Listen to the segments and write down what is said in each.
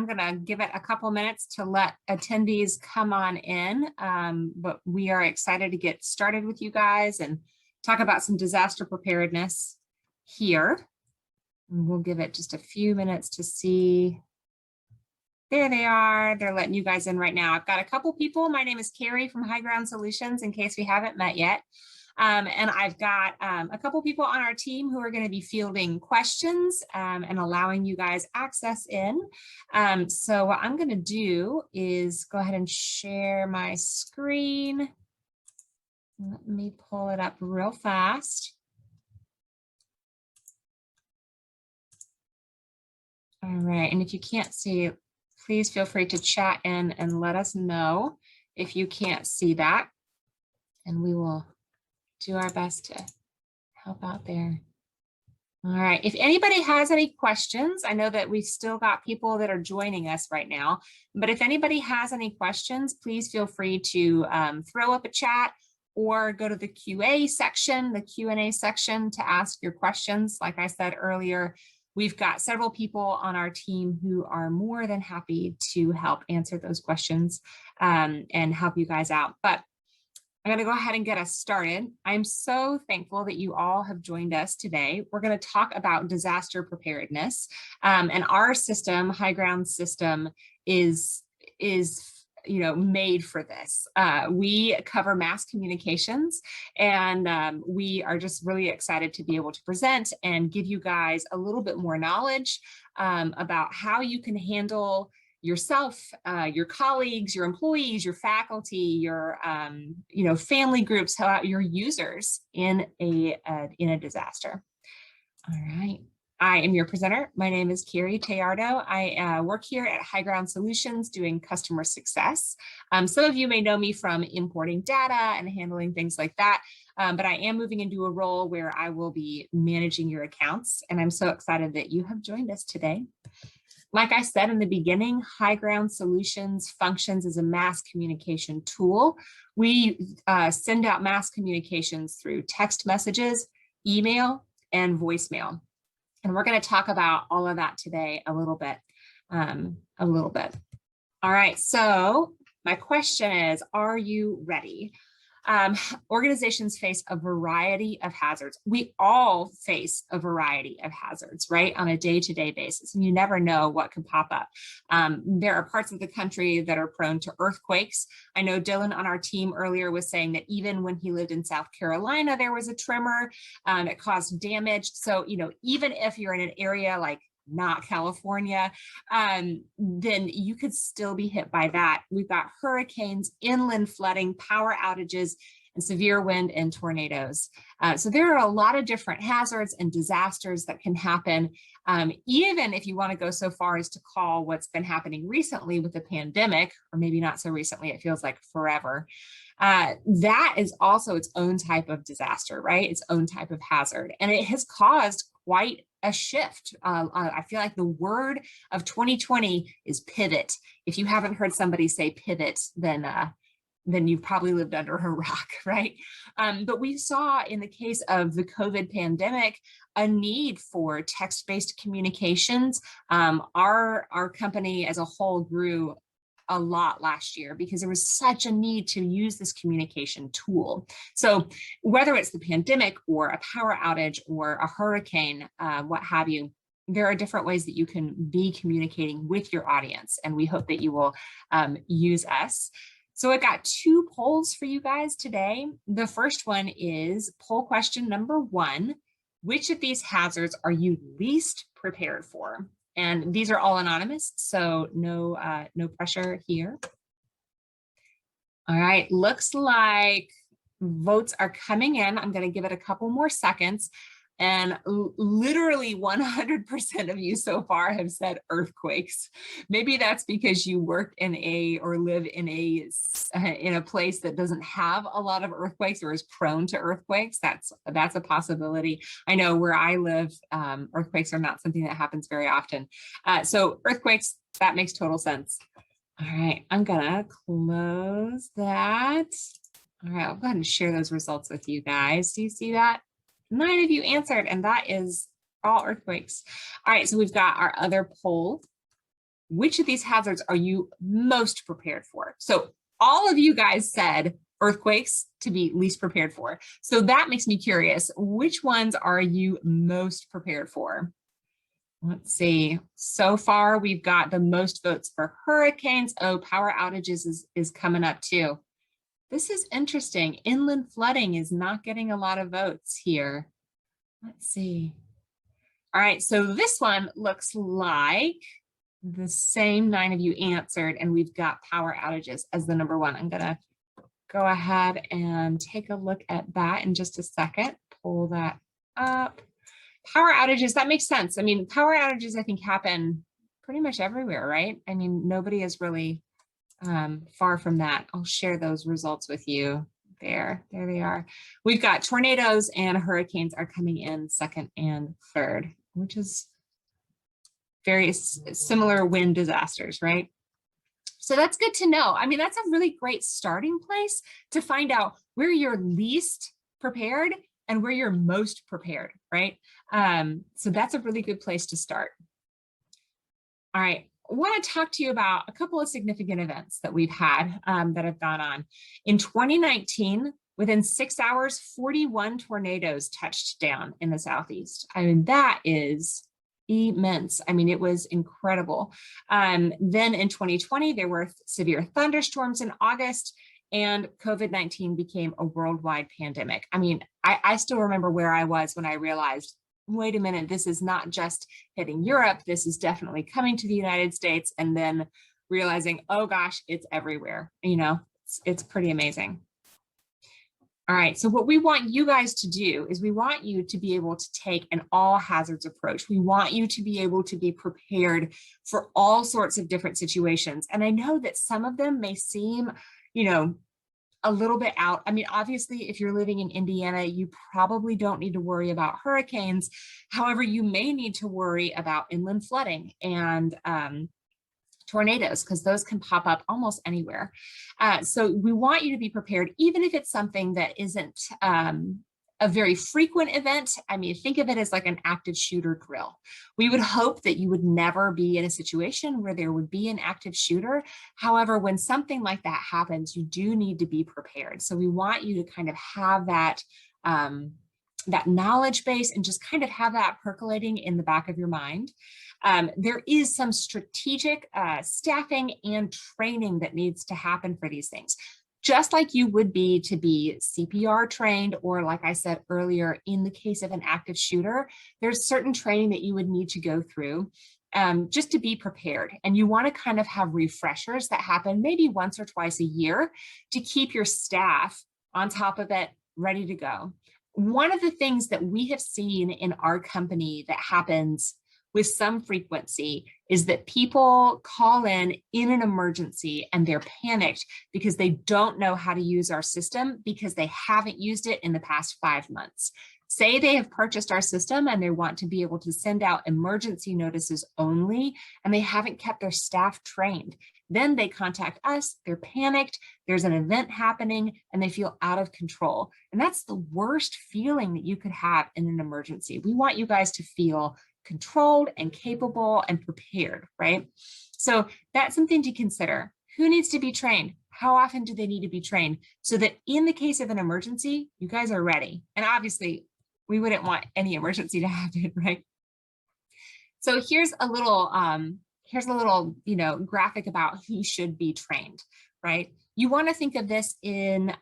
gonna give it a couple minutes to let attendees come on in, but we are excited to get started with you guys and talk about some disaster preparedness here. And we'll give it just a few minutes to see. There they are. They're letting you guys in right now. I've got a couple people. My name is Carrie from High Ground Solutions, in case we haven't met yet. And I've got a couple people on our team who are going to be fielding questions and allowing you guys access in. So what I'm going to do is go ahead and share my screen. Let me pull it up real fast. All right, and if you can't see, please feel free to chat in and let us know if you can't see that, and we will do our best to help out there. All right, if anybody has any questions, I know that we've still got people that are joining us right now, but if anybody has any questions, please feel free to throw up a chat or go to the Q&A section to ask your questions. Like I said earlier, we've got several people on our team who are more than happy to help answer those questions and help you guys out. But I'm going to go ahead and get us started. I'm so thankful that you all have joined us today. We're going to talk about disaster preparedness, and our system, High Ground system, is made for this. We cover mass communications, and we are just really excited to be able to present and give you guys a little bit more knowledge about how you can handle yourself, your colleagues, your employees, your faculty, your family groups, your users in a disaster. All right. I am your presenter. My name is Carrie Teardo. I work here at High Ground Solutions doing customer success. Some of you may know me from importing data and handling things like that, but I am moving into a role where I will be managing your accounts, and I'm so excited that you have joined us today. Like I said in the beginning, High Ground Solutions functions as a mass communication tool. We send out mass communications through text messages, email, and voicemail. And we're going to talk about all of that today a little bit. All right, so my question is, are you ready? Organizations face a variety of hazards. We all face a variety of hazards, right, on a day-to-day basis, and you never know what can pop up. There are parts of the country that are prone to earthquakes. I know Dylan on our team earlier was saying that even when he lived in South Carolina, there was a tremor that caused damage. So, even if you're in an area like not California, then you could still be hit by that. We've got hurricanes, inland flooding, power outages, and severe wind and tornadoes. So there are a lot of different hazards and disasters that can happen. Even if you want to go so far as to call what's been happening recently with the pandemic, or maybe not so recently, it feels like forever. That is also its own type of disaster, right? Its own type of hazard. And it has caused quite a shift. I feel like the word of 2020 is pivot. If you haven't heard somebody say pivot, then you've probably lived under a rock, right? But we saw in the case of the COVID pandemic, a need for text-based communications. Our company as a whole grew a lot last year because there was such a need to use this communication tool. So whether it's the pandemic or a power outage or a hurricane, what have you, there are different ways that you can be communicating with your audience, and we hope that you will use us. So I got two polls for you guys today. The first one is poll question number 1. Which of these hazards are you least prepared for? And these are all anonymous, so no pressure here. All right, looks like votes are coming in. I'm going to give it a couple more seconds. And literally 100% of you so far have said earthquakes. Maybe that's because you work in or live in a place that doesn't have a lot of earthquakes or is prone to earthquakes. That's a possibility. I know where I live, earthquakes are not something that happens very often. So earthquakes, that makes total sense. All right, I'm gonna close that. All right, I'll go ahead and share those results with you guys. Do you see that? 9 of you answered, and that is all earthquakes. All right, so we've got our other poll. which of these hazards are you most prepared for? So all of you guys said earthquakes to be least prepared for. So that makes me curious. Which ones are you most prepared for? Let's see. So far, we've got the most votes for hurricanes. Oh, power outages is coming up too. This is interesting. Inland flooding is not getting a lot of votes here. Let's see. All right, so this one looks like the same 9 of you answered, and we've got power outages as the number 1. I'm gonna go ahead and take a look at that in just a second. Pull that up. Power outages, that makes sense. I mean, power outages, I think, happen pretty much everywhere, right? I mean, nobody is really far from that. I'll share those results with you. There they are. We've got tornadoes and hurricanes are coming in 2nd and 3rd, which is very similar wind disasters, right? So that's good to know. I mean, that's a really great starting place to find out where you're least prepared and where you're most prepared, right? So that's a really good place to start. All right, I want to talk to you about a couple of significant events that we've had that have gone on. In 2019, within 6 hours, 41 tornadoes touched down in the Southeast. I mean, that is immense. I mean, it was incredible. Then in 2020, there were severe thunderstorms in August, and COVID-19 became a worldwide pandemic. I mean, I still remember where I was when I realized, wait a minute, this is not just hitting Europe, this is definitely coming to the United States, and then realizing, oh gosh, it's everywhere. You know, it's pretty amazing. All right, so what we want you guys to do is we want you to be able to take an all hazards approach. We want you to be able to be prepared for all sorts of different situations. And I know that some of them may seem, you know, a little bit out. I mean, obviously, if you're living in Indiana, you probably don't need to worry about hurricanes. However, you may need to worry about inland flooding and tornadoes, because those can pop up almost anywhere. So we want you to be prepared, even if it's something that isn't a very frequent event. I mean, think of it as like an active shooter drill. We would hope that you would never be in a situation where there would be an active shooter. However, when something like that happens, you do need to be prepared. So we want you to kind of have that that knowledge base and just kind of have that percolating in the back of your mind. There is some strategic staffing and training that needs to happen for these things. Just like you would be to be CPR trained, or like I said earlier, in the case of an active shooter, there's certain training that you would need to go through just to be prepared. And you want to kind of have refreshers that happen maybe once or twice a year to keep your staff on top of it, ready to go. One of the things that we have seen in our company that happens with some frequency is that people call in an emergency and they're panicked because they don't know how to use our system because they haven't used it in the past 5 months. Say they have purchased our system and they want to be able to send out emergency notices only, and they haven't kept their staff trained. Then they contact us, they're panicked, there's an event happening, and they feel out of control. And that's the worst feeling that you could have in an emergency. We want you guys to feel controlled and capable and prepared, right? So that's something to consider. Who needs to be trained? How often do they need to be trained? So that in the case of an emergency, you guys are ready. And obviously, we wouldn't want any emergency to happen, right? So here's a little, graphic about who should be trained, right? You want to think of this in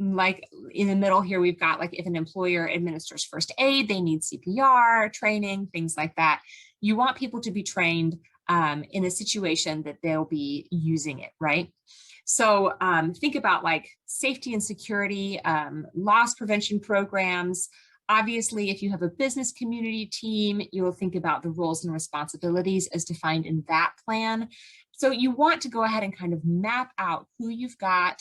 like in the middle here, we've got like if an employer administers first aid, they need CPR training, things like that. You want people to be trained in a situation that they'll be using it, right? So think about like safety and security, loss prevention programs. Obviously, if you have a business community team, you will think about the roles and responsibilities as defined in that plan. So you want to go ahead and kind of map out who you've got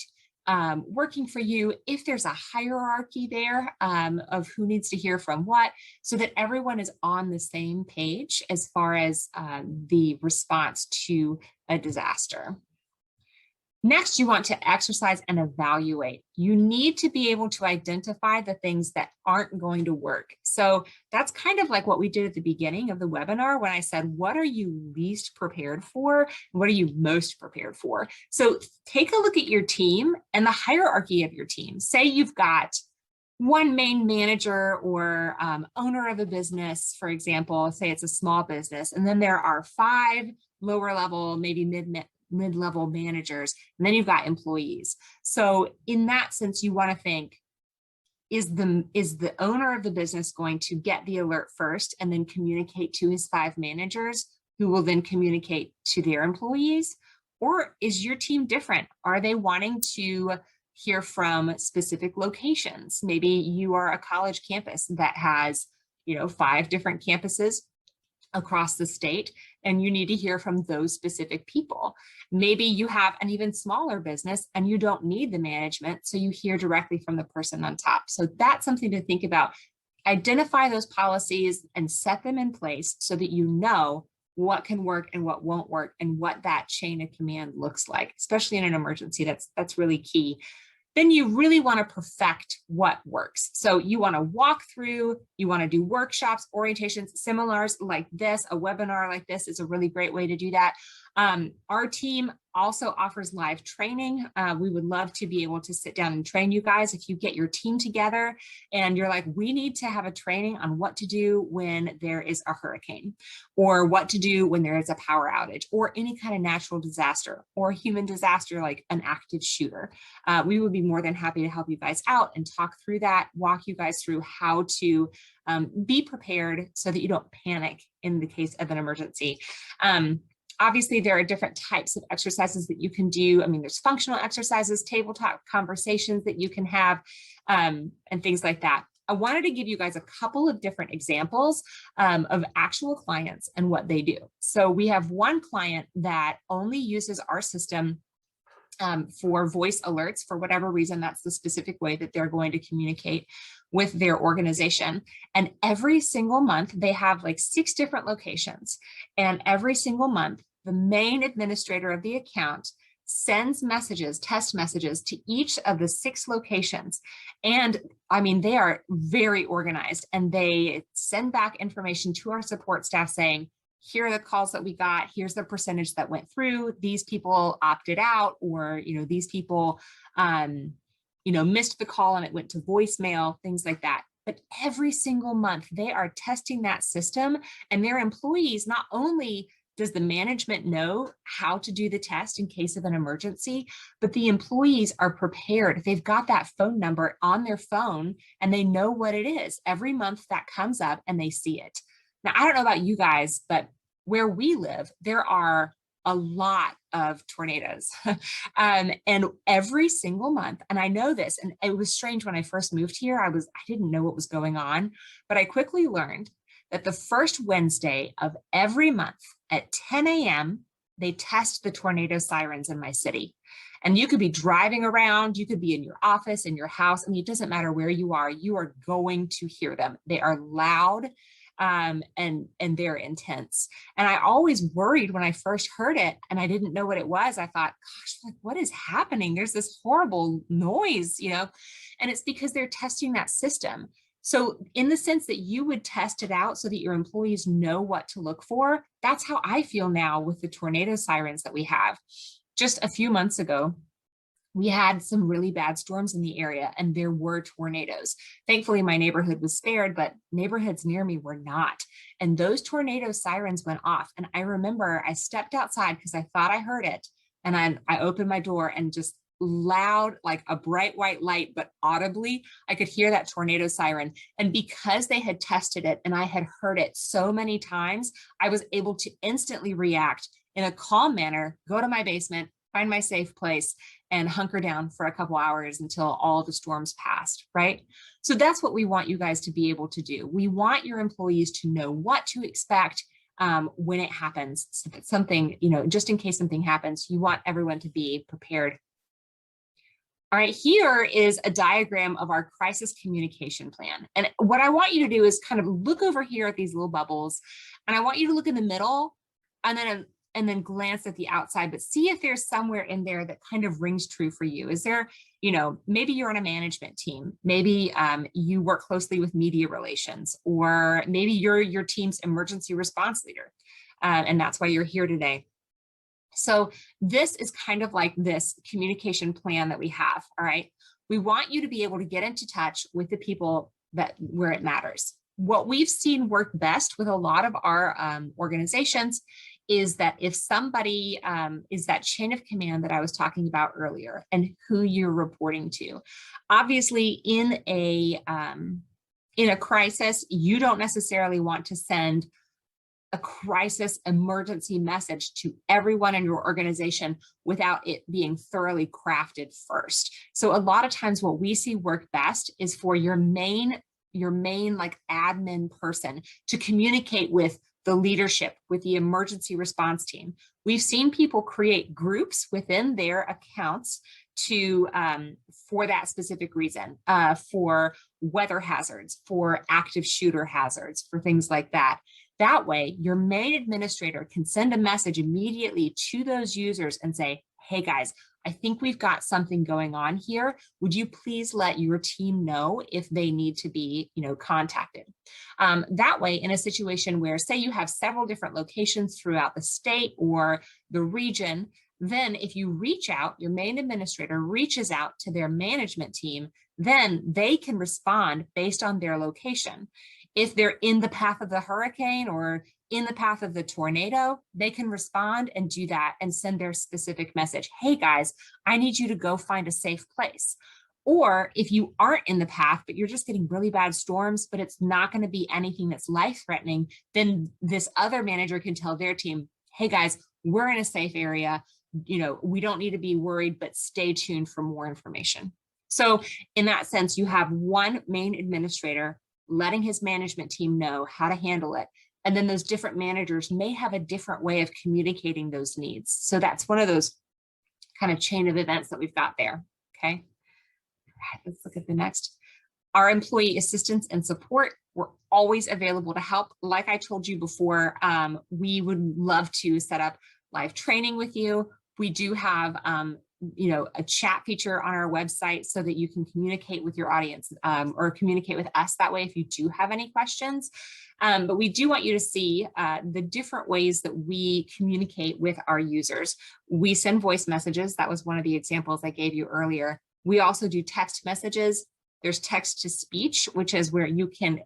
working for you, if there's a hierarchy there of who needs to hear from what, so that everyone is on the same page as far as the response to a disaster. Next, you want to exercise and evaluate. You need to be able to identify the things that aren't going to work. So that's kind of like what we did at the beginning of the webinar when I said, what are you least prepared for? What are you most prepared for? So take a look at your team and the hierarchy of your team. Say you've got one main manager or owner of a business, for example, say it's a small business, and then there are 5 lower level, maybe mid-level managers, and then you've got employees. So in that sense, you want to think, is the owner of the business going to get the alert first and then communicate to his 5 managers, who will then communicate to their employees? Or is your team different? Are they wanting to hear from specific locations? Maybe you are a college campus that has, 5 different campuses across the state, and you need to hear from those specific people. Maybe you have an even smaller business and you don't need the management, so you hear directly from the person on top. So that's something to think about. Identify those policies and set them in place so that you know what can work and what won't work and what that chain of command looks like, especially in an emergency. That's really key. Then you really want to perfect what works. So you want to walk through, you want to do workshops, orientations, seminars like this. A webinar like this is a really great way to do that. Our team also offers live training. We would love to be able to sit down and train you guys. If you get your team together and you're like, we need to have a training on what to do when there is a hurricane, or what to do when there is a power outage, or any kind of natural disaster or human disaster like an active shooter. We would be more than happy to help you guys out and talk through that, walk you guys through how to be prepared so that you don't panic in the case of an emergency. Obviously, there are different types of exercises that you can do. I mean, there's functional exercises, tabletop conversations that you can have, and things like that. I wanted to give you guys a couple of different examples of actual clients and what they do. So we have one client that only uses our system for voice alerts. For whatever reason, that's the specific way that they're going to communicate with their organization. And every single month, they have like 6 different locations. And every single month, the main administrator of the account sends messages, test messages to each of the 6 locations. And I mean, they are very organized, and they send back information to our support staff saying, here are the calls that we got, here's the percentage that went through, these people opted out, or, these people, missed the call and it went to voicemail, things like that. But every single month they are testing that system, and their employees, not only does the management know how to do the test in case of an emergency, but the employees are prepared. They've got that phone number on their phone and they know what it is. Every month that comes up and they see it. Now, I don't know about you guys, but where we live, there are a lot of tornadoes. And every single month, and I know this, and it was strange when I first moved here, I didn't know what was going on, but I quickly learned that the first Wednesday of every month at 10 a.m., they test the tornado sirens in my city. And you could be driving around, you could be in your office, in your house. I mean, it doesn't matter where you are going to hear them. They are loud. And they're intense. And I always worried when I first heard it and I didn't know what it was. I thought, gosh, like, what is happening? There's this horrible noise, and it's because they're testing that system. So in the sense that you would test it out so that your employees know what to look for, that's how I feel now with the tornado sirens that we have. Just a few months ago, we had some really bad storms in the area and there were tornadoes. Thankfully, my neighborhood was spared, but neighborhoods near me were not. And those tornado sirens went off. And I remember I stepped outside because I thought I heard it. And I opened my door and just loud, like a bright white light, but audibly, I could hear that tornado siren. And because they had tested it and I had heard it so many times, I was able to instantly react in a calm manner, go to my basement, find my safe place, and hunker down for a couple hours until all the storms passed, right? So that's what we want you guys to be able to do. We want your employees to know what to expect when it happens. So that something, just in case something happens, you want everyone to be prepared. All right, here is a diagram of our crisis communication plan. And what I want you to do is kind of look over here at these little bubbles, and I want you to look in the middle and then and then glance at the outside, but see if there's somewhere in there that kind of rings true for you. Is there, maybe you're on a management team, maybe you work closely with media relations, or maybe you're your team's emergency response leader, and that's why you're here today. So this is kind of like this communication plan that we have, all right? We want you to be able to get into touch with the people where it matters. What we've seen work best with a lot of our organizations is that if somebody is that chain of command that I was talking about earlier and who you're reporting to. Obviously, in a crisis, you don't necessarily want to send a crisis emergency message to everyone in your organization without it being thoroughly crafted first. So a lot of times what we see work best is for your main like admin person to communicate with the leadership, with the emergency response team. We've seen people create groups within their accounts for that specific reason, for weather hazards, for active shooter hazards, for things like that. That way, your main administrator can send a message immediately to those users and say, hey guys, I think we've got something going on here. Would you please let your team know if they need to be, contacted? That way, in a situation where, say, you have several different locations throughout the state or the region, then if you reach out, your main administrator reaches out to their management team, then they can respond based on their location. If they're in the path of the hurricane or in the path of the tornado, they can respond and do that and send their specific message. Hey guys, I need you to go find a safe place. Or if you aren't in the path, but you're just getting really bad storms, but it's not going to be anything that's life-threatening, then this other manager can tell their team, hey guys, we're in a safe area. We don't need to be worried, but stay tuned for more information. So in that sense, you have one main administrator letting his management team know how to handle it. And then those different managers may have a different way of communicating those needs. So that's one of those kind of chain of events that we've got there, okay? All right, let's look at the next. Our employee assistance and support, we're always available to help. Like I told you before, we would love to set up live training with you. We do have a chat feature on our website so that you can communicate with your audience or communicate with us that way if you do have any questions. But we do want you to see the different ways that we communicate with our users. We send voice messages. That was one of the examples I gave you earlier. We also do text messages. There's text to speech, which is where you can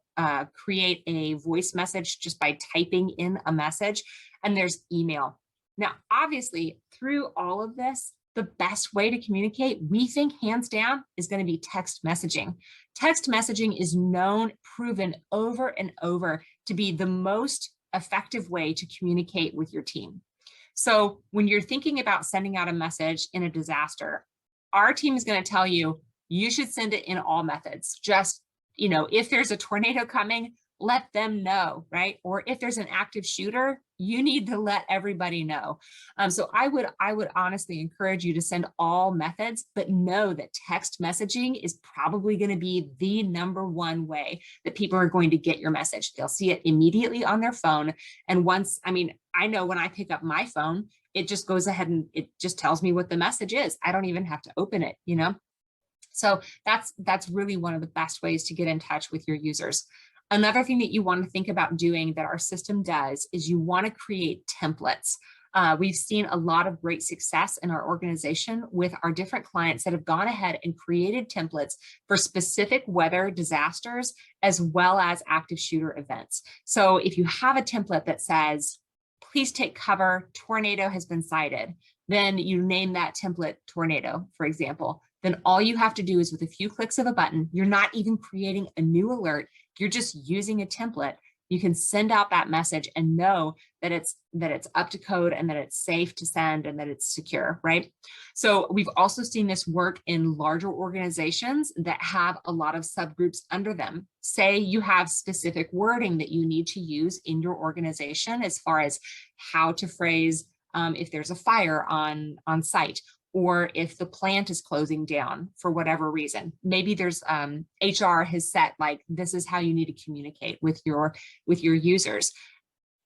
create a voice message just by typing in a message. And there's email. Now, obviously, through all of this, the best way to communicate, we think hands down, is going to be text messaging. Text messaging is proven over and over to be the most effective way to communicate with your team. So when you're thinking about sending out a message in a disaster, our team is going to tell you, you should send it in all methods. Just, if there's a tornado coming, let them know, right? Or if there's an active shooter, you need to let everybody know. So I would honestly encourage you to send all methods, but know that text messaging is probably going to be the #1 way that people are going to get your message. They'll see it immediately on their phone. And I know when I pick up my phone, it just goes ahead and it just tells me what the message is. I don't even have to open it, So that's really one of the best ways to get in touch with your users. Another thing that you want to think about doing that our system does is you want to create templates. We've seen a lot of great success in our organization with our different clients that have gone ahead and created templates for specific weather disasters as well as active shooter events. So if you have a template that says, please take cover, tornado has been sighted, then you name that template tornado, for example. Then all you have to do is with a few clicks of a button, you're not even creating a new alert, you're just using a template. You can send out that message and know that it's up to code and that it's safe to send and that it's secure, right? So we've also seen this work in larger organizations that have a lot of subgroups under them. Say you have specific wording that you need to use in your organization as far as how to phrase if there's a fire on site, or if the plant is closing down for whatever reason. Maybe there's HR has set like, this is how you need to communicate with your users.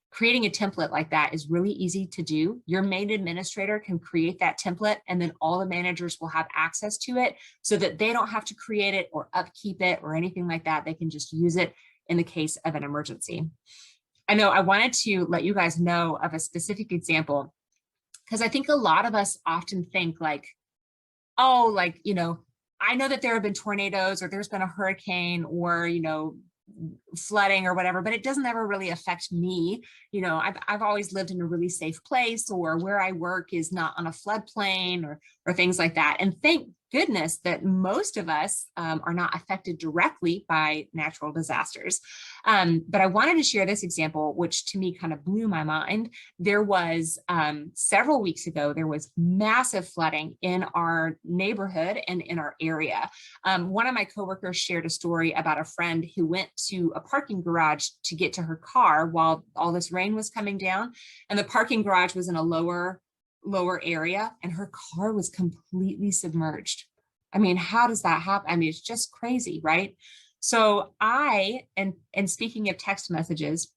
Creating a template like that is really easy to do. Your main administrator can create that template, and then all the managers will have access to it so that they don't have to create it or upkeep it or anything like that. They can just use it in the case of an emergency. I know I wanted to let you guys know of a specific example, because I think a lot of us often think like, oh, like, I know that there have been tornadoes or there's been a hurricane or, flooding or whatever, but it doesn't ever really affect me. I've always lived in a really safe place, or where I work is not on a floodplain or things like that. And thank goodness that most of us are not affected directly by natural disasters. But I wanted to share this example, which to me kind of blew my mind. There was several weeks ago, there was massive flooding in our neighborhood and in our area. One of my coworkers shared a story about a friend who went to a parking garage to get to her car while all this rain was coming down. And the parking garage was in a lower area, and her car was completely submerged. I mean, how does that happen? I mean, it's just crazy, right? So and speaking of text messages,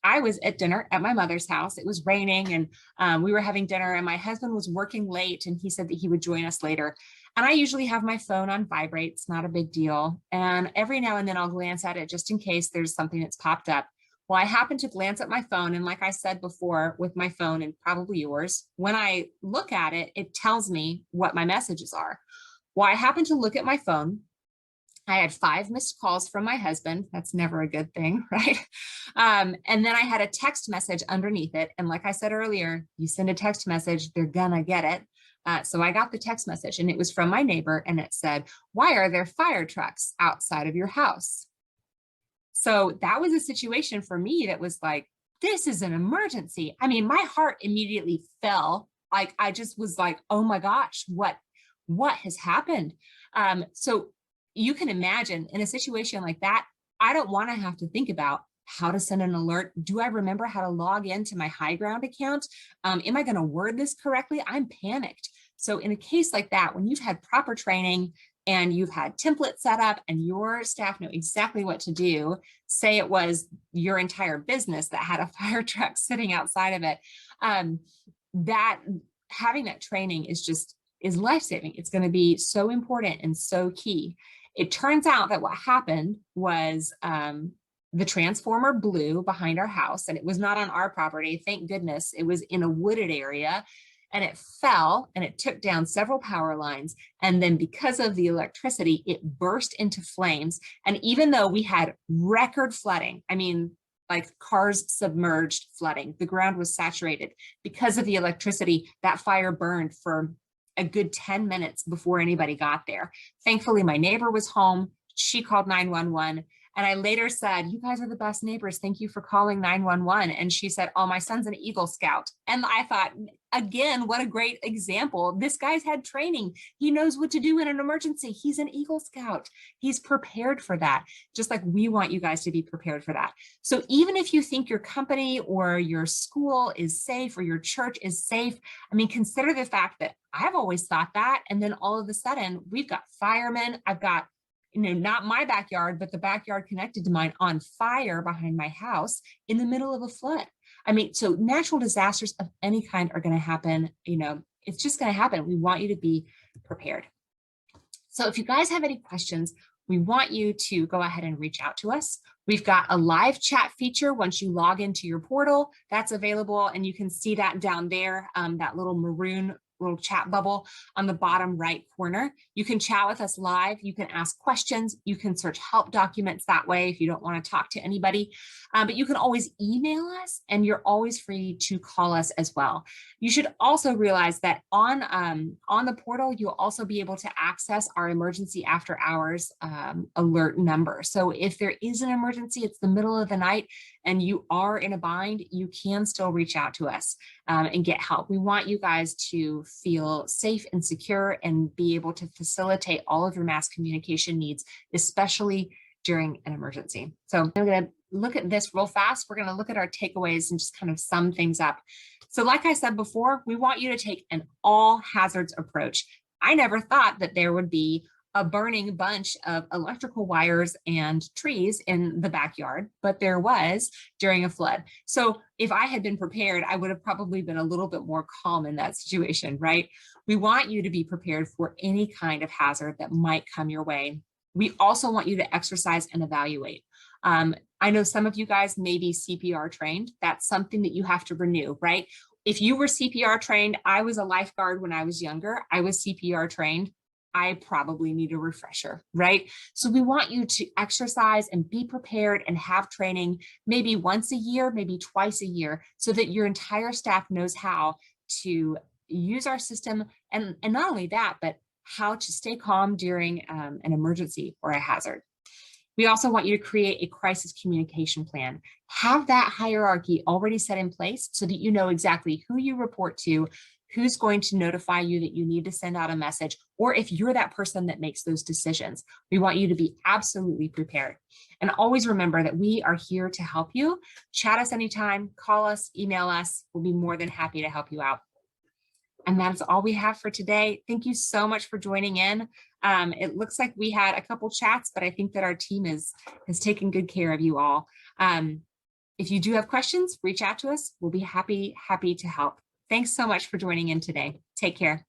I was at dinner at my mother's house. It was raining, and we were having dinner, and my husband was working late, and he said that he would join us later. And I usually have my phone on vibrate. It's not a big deal. And every now and then I'll glance at it just in case there's something that's popped up. Well, I happened to glance at my phone, and like I said before with my phone and probably yours, when I look at it, it tells me what my messages are. Well, I happened to look at my phone. I had 5 missed calls from my husband. That's never a good thing, right? And then I had a text message underneath it. And like I said earlier, you send a text message, they're gonna get it. So I got the text message, and it was from my neighbor, and it said, "Why are there fire trucks outside of your house?" So that was a situation for me that was like, this is an emergency. I mean, my heart immediately fell. Like, I just was like, oh my gosh, what has happened? So you can imagine in a situation like that, I don't want to have to think about how to send an alert. Do I remember how to log into my High Ground account? Am I going to word this correctly? I'm panicked. So in a case like that, when you've had proper training and you've had templates set up and your staff know exactly what to do, say it was your entire business that had a fire truck sitting outside of it, that having that training is life-saving. It's going to be so important and so key. It turns out that what happened was the transformer blew behind our house, and it was not on our property. Thank goodness. It was in a wooded area, and it fell, and it took down several power lines. And then because of the electricity, it burst into flames. And even though we had record flooding, I mean, like cars submerged flooding, the ground was saturated. Because of the electricity, that fire burned for a good 10 minutes before anybody got there. Thankfully, my neighbor was home. She called 911. And I later said, "You guys are the best neighbors. Thank you for calling 911. And she said, "Oh, my son's an Eagle Scout." And I thought, again, what a great example. This guy's had training. He knows what to do in an emergency. He's an Eagle Scout. He's prepared for that, just like we want you guys to be prepared for that. So even if you think your company or your school is safe or your church is safe, I mean, consider the fact that I've always thought that. And then all of a sudden, we've got firemen. I've got, not my backyard, but the backyard connected to mine on fire behind my house in the middle of a flood. I mean, so natural disasters of any kind are going to happen. It's just going to happen. We want you to be prepared. So if you guys have any questions, we want you to go ahead and reach out to us. We've got a live chat feature once you log into your portal. That's available, and you can see that down there, that little maroon little chat bubble on the bottom right corner. You can chat with us live. You can ask questions. You can search help documents that way if you don't want to talk to anybody. But you can always email us, and you're always free to call us as well. You should also realize that on the portal, you'll also be able to access our emergency after hours alert number. So if there is an emergency, it's the middle of the night, and you are in a bind, you can still reach out to us and get help. We want you guys to feel safe and secure and be able to facilitate all of your mass communication needs, especially during an emergency. So I'm going to look at this real fast. We're going to look at our takeaways and just kind of sum things up. So like I said before, we want you to take an all hazards approach. I never thought that there would be a burning bunch of electrical wires and trees in the backyard, but there was during a flood. So if I had been prepared, I would have probably been a little bit more calm in that situation, right? We want you to be prepared for any kind of hazard that might come your way. We also want you to exercise and evaluate. I know some of you guys may be CPR trained. That's something that you have to renew, right? If you were CPR trained, I was a lifeguard when I was younger. I was CPR trained. I probably need a refresher, right? So we want you to exercise and be prepared and have training maybe once a year, maybe twice a year, so that your entire staff knows how to use our system. And not only that, but how to stay calm during an emergency or a hazard. We also want you to create a crisis communication plan. Have that hierarchy already set in place so that you know exactly who you report to, who's going to notify you that you need to send out a message, or if you're that person that makes those decisions. We want you to be absolutely prepared. And always remember that we are here to help you. Chat us anytime, call us, email us. We'll be more than happy to help you out. And that's all we have for today. Thank you so much for joining in. It looks like we had a couple chats, but I think that our team has taken good care of you all. If you do have questions, reach out to us. We'll be happy to help. Thanks so much for joining in today. Take care.